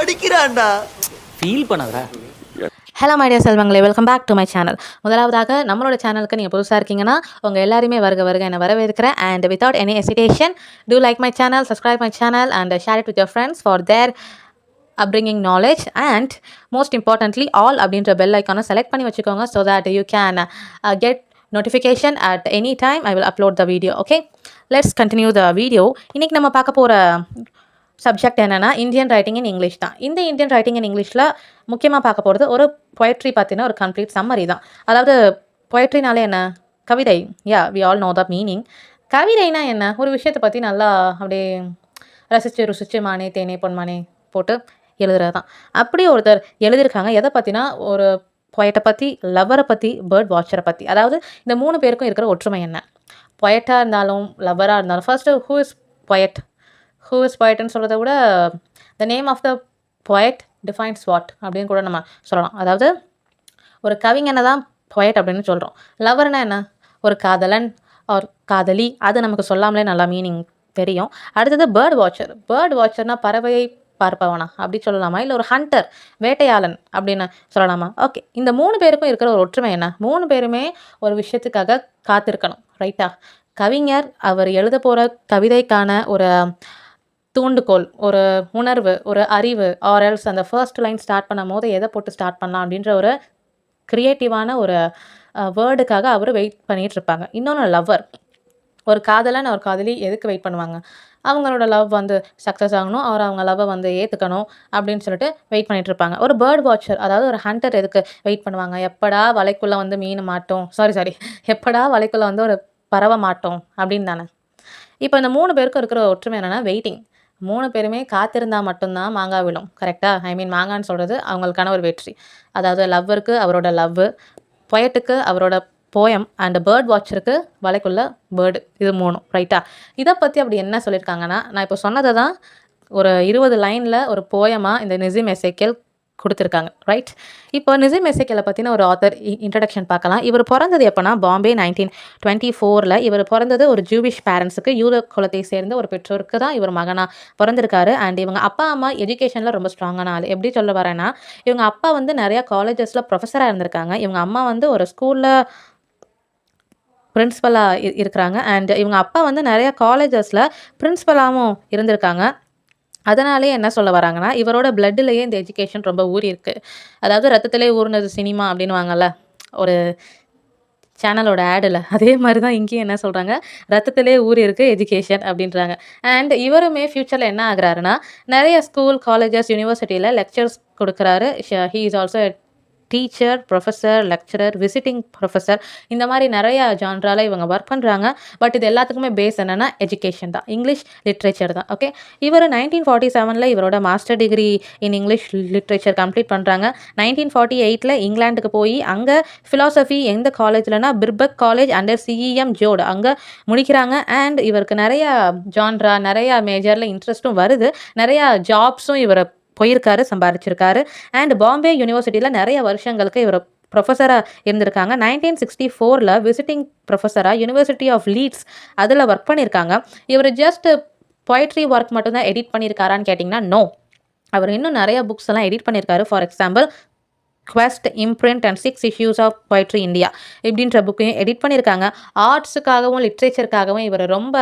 படிக்கிறான்டா. Feel பண்ணாதடா. Hello my dear செல்வங்களே, welcome back to my channel. முதலாவதாக நம்மளோட சேனலுக்கு நீங்கள் புதுசாக இருக்கீங்கன்னா உங்கள் எல்லாருமே வருக என வரவேற்கிறேன். And without any hesitation to like my channel, subscribe my channel and share it with your friends for their upbringing knowledge. And most importantly all அப்படின்ற பெல் ஐக்கானை செலக்ட் பண்ணி வச்சுக்கோங்க so that you can get notification at any time I will upload the video. Okay, let's continue the video. இன்னைக்கு நம்ம பார்க்க போகிற subject என்னென்னா Indian writing in English தான். இந்த இந்தியன் ரைட்டிங் இன் இங்கிலீஷில் முக்கியமாக பார்க்க போகிறது ஒரு பொயட்ரி பார்த்தீங்கன்னா ஒரு கம்ப்ளீட் சம்மரி தான். அதாவது பொயட்ரினாலே என்ன, கவிதை. We all know the meaning. கவிதைனா என்ன, ஒரு விஷயத்தை பற்றி நல்லா அப்படியே ரசித்து ருசித்து மானே தேனே பொன்மானே போட்டு எழுதுறது தான். அப்படி ஒருத்தர் எழுதியிருக்காங்க. எதை பற்றினா ஒரு பொயட்டை பற்றி, லவ்வரை பற்றி, பேர்ட் வாட்சரை பற்றி. அதாவது இந்த மூணு பேருக்கும் இருக்கிற ஒற்றுமை என்ன, பொயட்டாக இருந்தாலும் லவ்வராக இருந்தாலும். ஃபர்ஸ்ட்டு ஹூ இஸ் பொயட்னு சொல்கிறத விட the name of the poet defines what அப்படின்னு கூட நம்ம சொல்லலாம். அதாவது ஒரு கவிஞனை தான் பொயட் அப்படின்னு சொல்கிறோம். லவ்வர்னா என்ன, ஒரு காதலன் ஒரு காதலி, அது நமக்கு சொல்லாமலே நல்லா மீனிங் தெரியும். அடுத்தது பேர்ட் வாட்சர்னா பறவையை பார்ப்பவனா அப்படி சொல்லலாமா, இல்லை ஒரு ஹண்டர் வேட்டையாளன் அப்படின்னு சொல்லலாமா? ஓகே, இந்த மூணு பேருக்கும் இருக்கிற ஒரு ஒற்றுமை என்ன, மூணு பேருமே ஒரு விஷயத்துக்காக காத்திருக்கணும். ரைட்டா? கவிஞர் அவர் எழுத போகிற கவிதைக்கான ஒரு தூண்டுகோல், ஒரு உணர்வு, ஒரு அறிவு, ஆர் எல்ஸ் அந்த ஃபர்ஸ்ட் லைன் ஸ்டார்ட் பண்ணும் போது எதை போட்டு ஸ்டார்ட் பண்ணலாம் அப்படின்ற ஒரு க்ரியேட்டிவான ஒரு வேர்டுக்காக அவர் வெயிட் பண்ணிகிட்டு இருப்பாங்க. இன்னொன்று லவ்வர், ஒரு காதலன் ஒரு காதலி எதுக்கு வெயிட் பண்ணுவாங்க, அவங்களோட லவ் வந்து சக்ஸஸ் ஆகணும், அவங்க லவ்வை வந்து ஏற்றுக்கணும் அப்படின்னு சொல்லிட்டு வெயிட் பண்ணிட்டு இருப்பாங்க. ஒரு பேர்ட் வாட்சர், அதாவது ஒரு ஹண்டர் எதுக்கு வெயிட் பண்ணுவாங்க, எப்படா வலைக்குள்ளே வந்து மீன் மாட்டோம், எப்படா வலைக்குள்ளே வந்து ஒரு பறவை மாட்டோம் அப்படின்னு தானே. இப்போ இந்த மூணு பேருக்கும் இருக்கிற ஒற்றுமை என்னென்னா வெயிட்டிங். மூணு பேருமே காத்திருந்தால் மட்டும்தான் மாங்காய் விழும். கரெக்டாக? மாங்கான்னு சொல்கிறது அவங்களுக்கான ஒரு வெற்றி. அதாவது லவ்வருக்கு அவரோட லவ்வு, பொயட்டுக்கு அவரோட போயம், அண்ட் பேர்ட் வாட்சருக்கு வலைக்குள்ள பேர்டு. இது மூணும். ரைட்டா? இதை பற்றி அப்படி என்ன சொல்லியிருக்காங்கன்னா, நான் இப்போ சொன்னதை தான் ஒரு 20 லைனில் ஒரு போயமாக இந்த நிசிம் எசேக்கியேல் கொடுத்துருக்காங்க. ரைட்? இப்போ நிசிம் எசேக்கியேலை பற்றின ஒரு ஆத்தர் இன்ட்ரடக்ஷன் பார்க்கலாம். இவர் பிறந்தது எப்போனா பாம்பே 1924. இவர் பிறந்தது ஒரு ஜூவிஷ் பேரண்ட்ஸுக்கு, யூத குலத்தை சேர்ந்த ஒரு பெற்றோருக்கு தான் இவர் மகனாக பிறந்திருக்காரு. அண்ட் இவங்க அப்பா அம்மா எஜுகேஷனில் ரொம்ப ஸ்ட்ராங்கான ஆள். எப்படி சொல்ல வரேன்னா, இவங்க அப்பா வந்து நிறையா காலேஜஸில் ப்ரொஃபஸராக இருந்திருக்காங்க. இவங்க அம்மா வந்து ஒரு ஸ்கூலில் பிரின்ஸிபலாக இருக்கிறாங்க. அண்ட் இவங்க அப்பா வந்து நிறையா காலேஜஸில் பிரின்ஸிபலாகவும் இருந்திருக்காங்க. அதனாலே என்ன சொல்ல வராங்கன்னா, இவரோட பிளட்லேயே இந்த எஜுகேஷன் ரொம்ப ஊறி இருக்குது. அதாவது ரத்தத்திலே ஊறினது சினிமா அப்படின்னு வாங்கல்ல ஒரு சேனலோட ஆடில், அதே மாதிரி தான் இங்கேயும் என்ன சொல்கிறாங்க, ரத்தத்திலே ஊறி இருக்குது எஜுகேஷன் அப்படின்றாங்க. அண்ட் இவருமே ஃப்யூச்சரில் என்ன ஆகுறாருன்னா, நிறைய ஸ்கூல், காலேஜஸ், யூனிவர்சிட்டியில் லெக்சர்ஸ் கொடுக்குறாரு. He is also teacher, professor, lecturer, visiting professor, இந்த மாதிரி நிறையா ஜான்ரால இவங்க ஒர்க் பண்ணுறாங்க. பட் இது எல்லாத்துக்குமே பேஸ் என்னென்னா எஜுகேஷன் தான், இங்கிலீஷ் லிட்ரேச்சர் தான். ஓகே, இவர் 1947 இவரோட master degree in English literature complete பண்ணுறாங்க. 1948 இங்கிலாந்துக்கு போய் அங்கே ஃபிலாசபி எந்த காலேஜ்லனா பிர்பக் காலேஜ் அண்டர் சிஇஎம் ஜோடு அங்கே முடிக்கிறாங்க. அண்ட் இவருக்கு நிறையா ஜான்ரா, நிறையா மேஜரில் இன்ட்ரெஸ்ட்டும் வருது, நிறையா ஜாப்ஸும் இவரை போயிருக்காரு, சம்பாதிச்சிருக்காரு. அண்ட் பாம்பே யூனிவர்சிட்டியில் நிறைய வருஷங்களுக்கு இவர் ப்ரொஃபஸராக இருந்திருக்காங்க. 1964 விசிட்டிங் ப்ரொஃபஸராக யூனிவர்சிட்டி ஆஃப் லீட்ஸ் அதில் ஒர்க் பண்ணியிருக்காங்க. இவர் ஜஸ்ட் பொயட்ரி ஒர்க் மட்டும்தான் எடிட் பண்ணியிருக்காரான்னு கேட்டிங்கன்னா நோ, அவர் இன்னும் நிறைய புக்ஸ் எல்லாம் எடிட் பண்ணியிருக்காரு. For example quest, imprint and 6 issues of poetry India இப்படின்ற புக்கையும் எடிட் பண்ணியிருக்காங்க. ஆர்ட்ஸுக்காகவும் லிட்ரேச்சருக்காகவும் இவர் ரொம்ப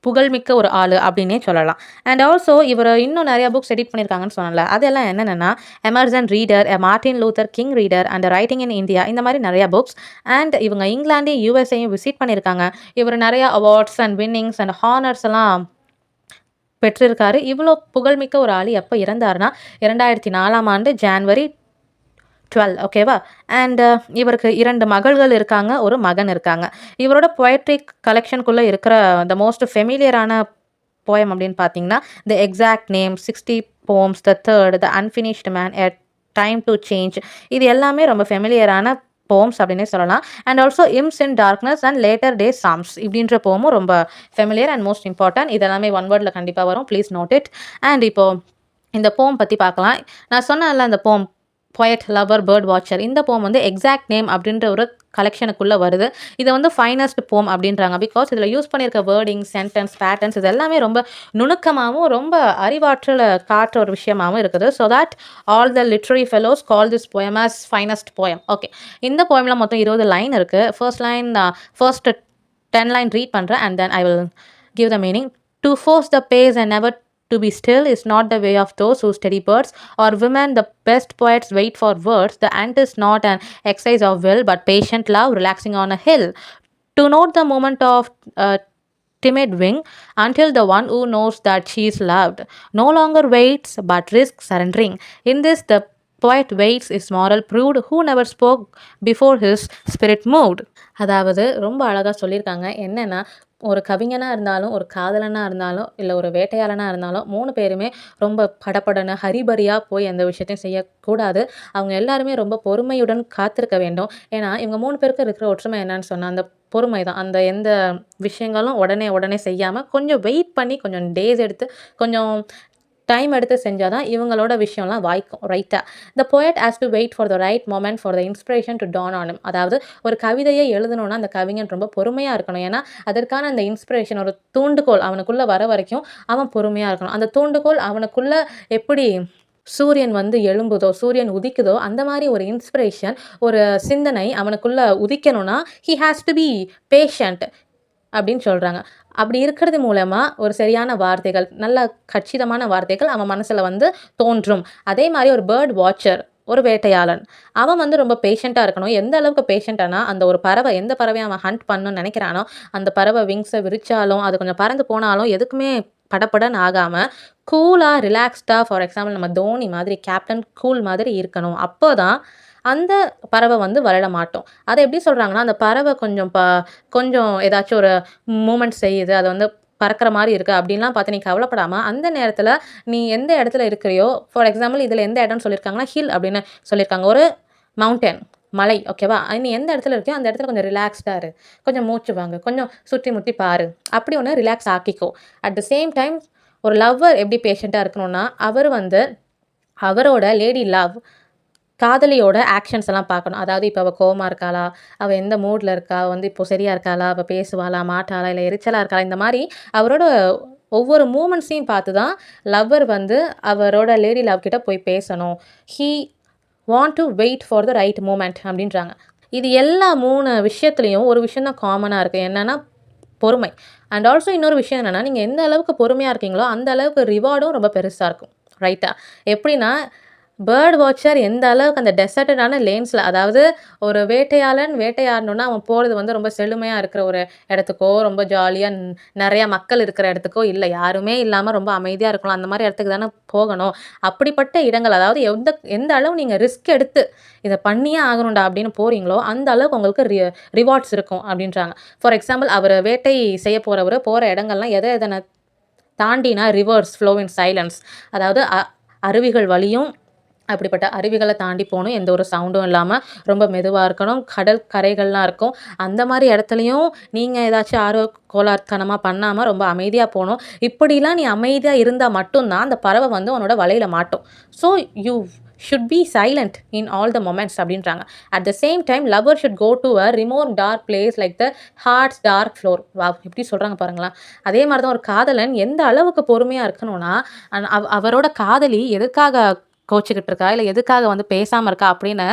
புகழ்மிக்க ஒரு ஆள் அப்படின்னே சொல்லலாம். அண்ட் ஆல்சோ இவர் இன்னும் நிறையா புக்ஸ் எடிட் பண்ணியிருக்காங்கன்னு சொன்னல, அதெல்லாம் என்னென்னா Emerson reader, Martin Luther King reader and writing in India, இந்த மாதிரி நிறையா புக்ஸ். அண்ட் இவங்க இங்கிலாண்டையும் யூஎஸ்ஏயும் விசிட் பண்ணியிருக்காங்க. இவர் நிறையா awards and winnings and honours எல்லாம் பெற்றிருக்காரு. இவ்வளோ புகழ்மிக்க ஒரு ஆள் எப்போ இறந்தாருன்னா 2004 ஜான்வரி 12. ஓகேவா? அண்ட் இவருக்கு 2 மகள்கள் இருக்காங்க, ஒரு மகன் இருக்காங்க. இவரோட பொயட்ரி கலெக்ஷனுக்குள்ளே இருக்கிற த மோஸ்ட் ஃபெமிலியரான போயம் அப்படின்னு பார்த்தீங்கன்னா the exact name, 60 poems, the third, the unfinished man, a time to change, இது எல்லாமே ரொம்ப ஃபெமிலியரான போம்ஸ் அப்படின்னே சொல்லலாம். And also hymns in darkness and later day psalms இப்படின்ற போமும் ரொம்ப ஃபெமிலியர் அண்ட் மோஸ்ட் இம்பார்ட்டன்ட். இதெல்லாமே ஒன் வேர்டில் கண்டிப்பாக வரும், ப்ளீஸ் நோட் இட். அண்ட் இப்போது இந்த போம் பற்றி பார்க்கலாம். நான் சொன்னேன்ல அந்த போம் பொயட், லவர், பேர்ட் வாட்சர், இந்த போம் வந்து எக்ஸாக்ட் நேம் அப்படின்ற ஒரு கலெக்ஷனுக்குள்ளே வருது. இதை வந்து ஃபைனஸ்ட் போம் அப்படின்றாங்க. பிகாஸ் இதில் யூஸ் பண்ணியிருக்க வேர்டிங், சென்டென்ஸ், பேட்டர்ன்ஸ் இது எல்லாமே ரொம்ப நுணுக்கமாகவும் ரொம்ப அறிவாற்றலை காட்டுற ஒரு விஷயமாகவும் இருக்குது. So that all the literary fellows call this poem as finest poem. Okay, இந்த போயமில் மொத்தம் 20 லைன் இருக்குது. ஃபர்ஸ்ட் 10 லைன் ரீட் பண்ணுறேன் and then I will give the meaning. To force the pace and never to be still is not the way of those who study birds or women. The best poets wait for words. The ant is not an exercise of will but patient love relaxing on a hill. To note the moment of timid wing until the one who knows that she is loved no longer waits but risks surrendering. In this the poet waits is moral proved who never spoke before his spirit moved. அதாவது ரொம்ப அழகாக சொல்லியிருக்காங்க. என்னென்னா, ஒரு கவிஞனாக இருந்தாலும், ஒரு காதலனாக இருந்தாலும், இல்லை ஒரு வேட்டையாளனாக இருந்தாலும் 3 பேருமே ரொம்ப படபடன்னு ஹரிபரியாக போய் எந்த விஷயத்தையும் செய்யக்கூடாது. அவங்க எல்லாருமே ரொம்ப பொறுமையுடன் காத்திருக்க வேண்டும். ஏன்னா இவங்க 3 பேருக்கு இருக்கிற ஒற்றுமை என்னன்னு சொன்னால் அந்த பொறுமை தான். அந்த எந்த விஷயங்களும் உடனே செய்யாமல் கொஞ்சம் வெயிட் பண்ணி, கொஞ்சம் டேஸ் எடுத்து, கொஞ்சம் டைம் எடுத்து செஞ்சால் தான் இவங்களோட விஷயம்லாம் வாய்க்கும். ரைட்டாக the poet has to wait for the right moment for the inspiration to dawn on him. அதாவது ஒரு கவிதையை எழுதணும்னா அந்த கவிஞன் ரொம்ப பொறுமையாக இருக்கணும். ஏன்னா அதற்கான அந்த இன்ஸ்பிரேஷன், ஒரு தூண்டுகோல் அவனுக்குள்ளே வர வரைக்கும் அவன் பொறுமையாக இருக்கணும். அந்த தூண்டுகோல் அவனுக்குள்ளே எப்படி சூரியன் வந்து எழும்புதோ, சூரியன் உதிக்குதோ, அந்த மாதிரி ஒரு இன்ஸ்பிரேஷன், ஒரு சிந்தனை அவனுக்குள்ளே உதிக்கணும்னா he has to be patient அப்படின்னு சொல்கிறாங்க. அப்படி இருக்கிறது மூலமாக ஒரு சரியான வார்த்தைகள், நல்ல கச்சிதமான வார்த்தைகள் அவன் மனசில் வந்து தோன்றும். அதே மாதிரி ஒரு பேர்ட் வாட்சர், ஒரு வேட்டையாளன், அவன் வந்து ரொம்ப பேஷண்ட்டாக இருக்கணும். எந்த அளவுக்கு பேஷண்ட்டானா, அந்த ஒரு பறவை எந்த பறவையை அவன் ஹண்ட் பண்ணணும்னு நினைக்கிறானோ அந்த பறவை விங்ஸை விரிச்சாலும் அது கொஞ்சம் பறந்து போனாலும் எதுக்குமே படப்படன்னு ஆகாமல் கூலாக ரிலாக்ஸ்டாக, ஃபார் எக்ஸாம்பிள் நம்ம தோனி மாதிரி கேப்டன் கூல் மாதிரி இருக்கணும். அப்போ தான் அந்த பறவை வந்து வளர மாட்டோம். அதை எப்படி சொல்கிறாங்கன்னா, அந்த பறவை கொஞ்சம் ஏதாச்சும் ஒரு மூமெண்ட் செய்யுது, அது வந்து பறக்கிற மாதிரி இருக்குது அப்படின்லாம் பார்த்து நீ கவலைப்படாமல் அந்த நேரத்தில் நீ எந்த இடத்துல இருக்கிறியோ, ஃபார் எக்ஸாம்பிள் இதில் எந்த இடம்னு சொல்லியிருக்காங்கன்னா ஹில் அப்படின்னு சொல்லியிருக்காங்க, ஒரு மவுண்டன், மலை. ஓகேவா, நீ எந்த இடத்துல இருக்கியோ அந்த இடத்துல கொஞ்சம் ரிலாக்ஸ்டாக இரு, கொஞ்சம் மூச்சு வாங்க, கொஞ்சம் சுற்றி முற்றி பாரு, அப்படி ஒன்று ரிலாக்ஸ் ஆக்கிக்கோ. அட் த சேம் டைம் ஒரு லவ்வர் எப்படி பேஷண்ட்டாக இருக்கணும்னா, அவர் வந்து அவரோட லேடி லவ் காதலியோட ஆக்ஷன்ஸ் எல்லாம் பார்க்கணும். அதாவது இப்போ அவள் கோவமாக இருக்காளா, அவள் எந்த மூடில் இருக்கா, வந்து இப்போது சரியாக இருக்காளா, அவள் பேசுவாளா, மாட்டாளா, இல்லை எரிச்சலாக இருக்காளா, இந்த மாதிரி அவரோட ஒவ்வொரு மூமெண்ட்ஸையும் பார்த்து தான் லவ்வர் வந்து அவரோட லேடி லவ் கிட்ட போய் பேசணும். He want to wait for the right moment அப்படின்றாங்க. இது எல்லா 3 விஷயத்துலையும் ஒரு விஷயம் தான் காமனாக இருக்குது. என்னென்னா பொறுமை. அண்ட் ஆல்சோ இன்னொரு விஷயம் என்னென்னா, நீங்கள் எந்த அளவுக்கு பொறுமையாக இருக்கீங்களோ அந்த அளவுக்கு ரிவார்டும் ரொம்ப பெருசாக இருக்கும். ரைட்டா, எப்படின்னா பேர்ட் வாட்சர் எந்த அளவுக்கு அந்த டெசர்ட்டடான லேன்ஸில், அதாவது ஒரு வேட்டையாளன் வேட்டையாடணுன்னா அவன் போகிறது வந்து ரொம்ப செழுமையாக இருக்கிற ஒரு இடத்துக்கோ, ரொம்ப ஜாலியாக நிறையா மக்கள் இருக்கிற இடத்துக்கோ இல்லை, யாருமே இல்லாமல் ரொம்ப அமைதியாக இருக்கலாம், அந்த மாதிரி இடத்துக்கு தானே போகணும். அப்படிப்பட்ட இடங்கள், அதாவது எந்த அளவு நீங்கள் ரிஸ்க் எடுத்து இதை பண்ணியே ஆகணும்டா அப்படின்னு போகிறீங்களோ அந்த அளவுக்கு உங்களுக்கு ரிவார்ட்ஸ் இருக்கும் அப்படின்றாங்க. ஃபார் எக்ஸாம்பிள் அவர் வேட்டை செய்ய போகிற இடங்கள்லாம் எதனை தாண்டினா ரிவர்ஸ் ஃப்ளோ இன் சைலன்ஸ், அதாவது அருவிகள் வழியும் அப்படிப்பட்ட அருவிகளை தாண்டி போகணும், எந்த ஒரு சவுண்டும் இல்லாமல் ரொம்ப மெதுவாக இருக்கணும், கடல் கரைகள்லாம் இருக்கும், அந்த மாதிரி இடத்துலையும் நீங்கள் ஏதாச்சும் கோளாறுத்தனமாக பண்ணாமல் ரொம்ப அமைதியாக போகணும். இப்படிலாம் நீ அமைதியாக இருந்தால் மட்டும்தான் அந்த பறவை வந்து உன்னோட வலையில் மாட்டும். So you should be silent in all the moments அப்படின்றாங்க. At the same time lover should go to a remote dark place like the heart's dark floor. வா, எப்படி சொல்கிறாங்க பாருங்களா. அதே மாதிரி தான் ஒரு காதலன் எந்த அளவுக்கு பொறுமையாக இருக்கணும்னா, அவரோட காதலி எதுக்காக கோச்சிக்கிட்டு இருக்கா, இல்லை எதுக்காக வந்து பேசாமல் இருக்கா அப்படின்னு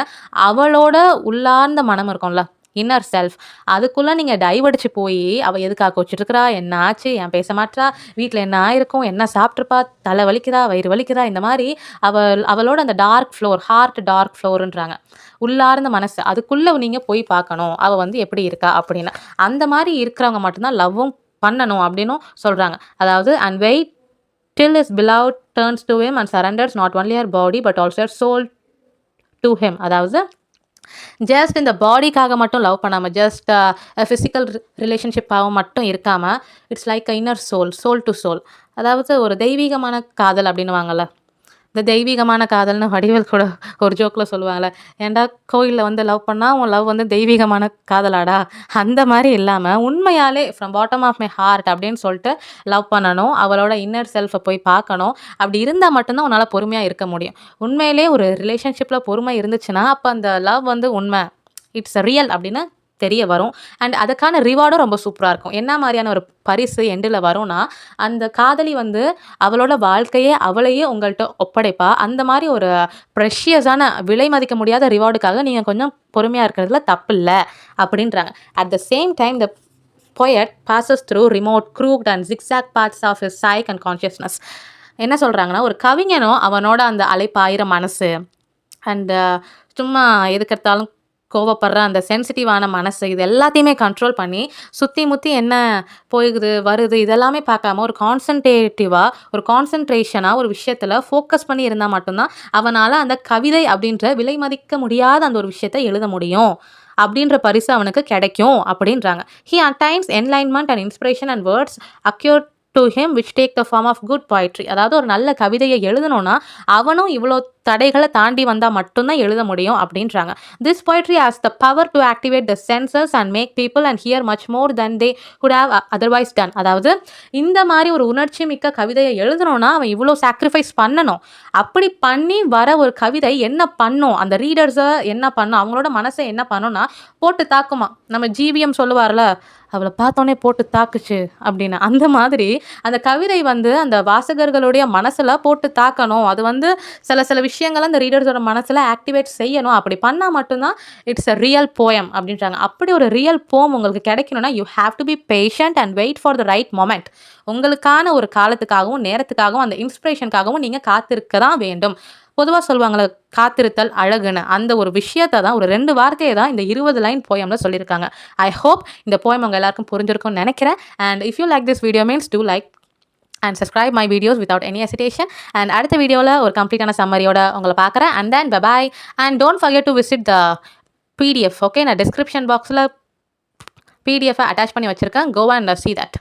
அவளோட உள்ளார்ந்த மனம் இருக்கும்ல, இன்னர் செல்ஃப், அதுக்குள்ளே நீங்கள் டைவடிச்சு போய் அவள் எதுக்காக கோச்சிட்ருக்கிறா, என்ன ஆச்சு, ஏன் பேச மாட்டா, வீட்டில் என்ன ஆயிருக்கும், என்ன சாப்பிட்ருப்பா, தலை வலிக்குதா, வயிறு வலிக்குதா, இந்த மாதிரி அவளோட அந்த டார்க் ஃப்ளோர், ஹார்ட் டார்க் ஃப்ளோருன்றாங்க, உள்ளார்ந்த மனசு, அதுக்குள்ளே நீங்கள் போய் பார்க்கணும் அவள் வந்து எப்படி இருக்கா அப்படின்னு. அந்த மாதிரி இருக்கிறவங்க மட்டும்தான் லவ்வும் பண்ணணும் அப்படின்னும் சொல்கிறாங்க. அதாவது and wait till his beloved turns to him and surrenders not only her body but also her soul to him. அதாவது ஜஸ்ட் இந்த பாடிக்காக மட்டும் லவ் பண்ணாமல், ஜஸ்ட் ஃபிசிக்கல் ரிலேஷன்ஷிப்பாக மட்டும் இருக்காமல், it's like a inner soul to soul, அதாவது ஒரு தெய்வீகமான காதல் அப்படின்னு வாங்கல. இந்த தெய்வீகமான காதல்னு வடிவேல் கூட ஒரு ஜோக்கில் சொல்லுவாங்கள்ல, ஏன்டா கோயிலில் வந்து லவ் பண்ணால் உன் லவ் வந்து தெய்வீகமான காதலாடா, அந்த மாதிரி இல்லாமல் உண்மையாலே from bottom of my heart அப்படின்னு சொல்லிட்டு லவ் பண்ணணும், அவளோட இன்னர் செல்ஃபை போய் பார்க்கணும். அப்படி இருந்தால் மட்டும்தான் உன்னால் பொறுமையாக இருக்க முடியும். உண்மையிலே ஒரு ரிலேஷன்ஷிப்பில் பொறுமை இருந்துச்சுன்னா அப்போ அந்த லவ் வந்து உண்மை, இட்ஸ் ரியல் அப்படின்னு தெரிய வரும். அண்ட் அதுக்கான ரிவார்டும் ரொம்ப சூப்பராக இருக்கும். என்ன மாதிரியான ஒரு பரிசு எண்டில் வரும்னா, அந்த காதலி வந்து அவளோட வாழ்க்கையே அவளையே உங்கள்கிட்ட ஒப்படைப்பா. அந்த மாதிரி ஒரு ப்ரெஷியஸான விலை மதிக்க முடியாத ரிவார்டுக்காக நீங்கள் கொஞ்சம் பொறுமையாக இருக்கிறதுல தப்பு இல்லை அப்படின்றாங்க. At the same time the poet passes through remote, crooked and zigzag paths of his psyche and consciousness. என்ன சொல்கிறாங்கன்னா, ஒரு கவிஞனும் அவனோட அந்த அலைப்பாயிர மனசு அண்டு சும்மா எதுக்கெடுத்தாலும் கோவப்படுற அந்த சென்சிட்டிவான மனசு இது எல்லாத்தையுமே கண்ட்ரோல் பண்ணி சுற்றி முற்றி என்ன போகுது வருது இதெல்லாமே பார்க்காம ஒரு கான்சன்ட்ரேஷனாக ஒரு விஷயத்தில் ஃபோக்கஸ் பண்ணி இருந்தால் மட்டும்தான் அவனால் அந்த கவிதை அப்படின்ற விலை மதிக்க முடியாத அந்த ஒரு விஷயத்தை எழுத முடியும் அப்படின்ற பரிசு அவனுக்கு கிடைக்கும் அப்படின்றாங்க. He attains enlightenment and inspiration and words occur to him which take the form of good poetry. அதாவது ஒரு நல்ல கவிதையை எழுதணும்னா அவனும் இவ்வளோ தடைகளை தாண்டி வந்தால் மட்டும்தான் எழுத முடியும் அப்படின்றாங்க. This poetry has the power to activate the senses and make people and hear much more than they could have otherwise done. அதாவது இந்த மாதிரி ஒரு உணர்ச்சி மிக்க கவிதையை எழுதணும்னா அவன் இவ்வளோ சாக்ரிஃபைஸ் பண்ணணும். அப்படி பண்ணி வர ஒரு கவிதை என்ன பண்ணும், அந்த ரீடர்ஸை என்ன பண்ணும், அவங்களோட மனசை என்ன பண்ணும்னா போட்டு தாக்குமா. நம்ம ஜிவிஎம் சொல்லுவார்ல, அவளை பார்த்தோன்னே போட்டு தாக்குச்சு அப்படின்னு. அந்த மாதிரி அந்த கவிதை வந்து அந்த வாசகர்களுடைய மனசில் போட்டு தாக்கணும். அது வந்து சில விஷயங்களை அந்த ரீடர்ஸோட மனசில் ஆக்டிவேட் செய்யணும். அப்படி பண்ணால் மட்டும்தான் இட்ஸ் அ ரியல் போயம் அப்படின்றாங்க. அப்படி ஒரு ரியல் போம் உங்களுக்கு கிடைக்கணும்னா you have to be patient and wait for the right moment. உங்களுக்கான ஒரு காலத்துக்காகவும் நேரத்துக்காகவும் அந்த இன்ஸ்பிரேஷனுக்காகவும் நீங்கள் காத்திருக்க தான் வேண்டும். பொதுவாக சொல்லுவாங்களே காத்திருத்தல் அழகுன்னு, அந்த ஒரு விஷயத்தை தான் ஒரு 2 வார்த்தையை தான் இந்த 20 லைன் போயமில் சொல்லியிருக்காங்க. ஐ ஹோப் இந்த போயம் உங்கள் எல்லாருக்கும் புரிஞ்சிருக்கும்னு நினைக்கிறேன். And if you like this video means to like and subscribe my videos without any hesitation. And அடுத்த வீடியோவில் ஒரு கம்ப்ளீட்டான சம்மரியோட உங்களை பார்க்குறேன். And then bye bye. And don't forget to visit the PDF. Okay, நான் டிஸ்கிரிப்ஷன் பாக்ஸில் PDF அட்டாச் பண்ணி வச்சுருக்கேன். Go and see that.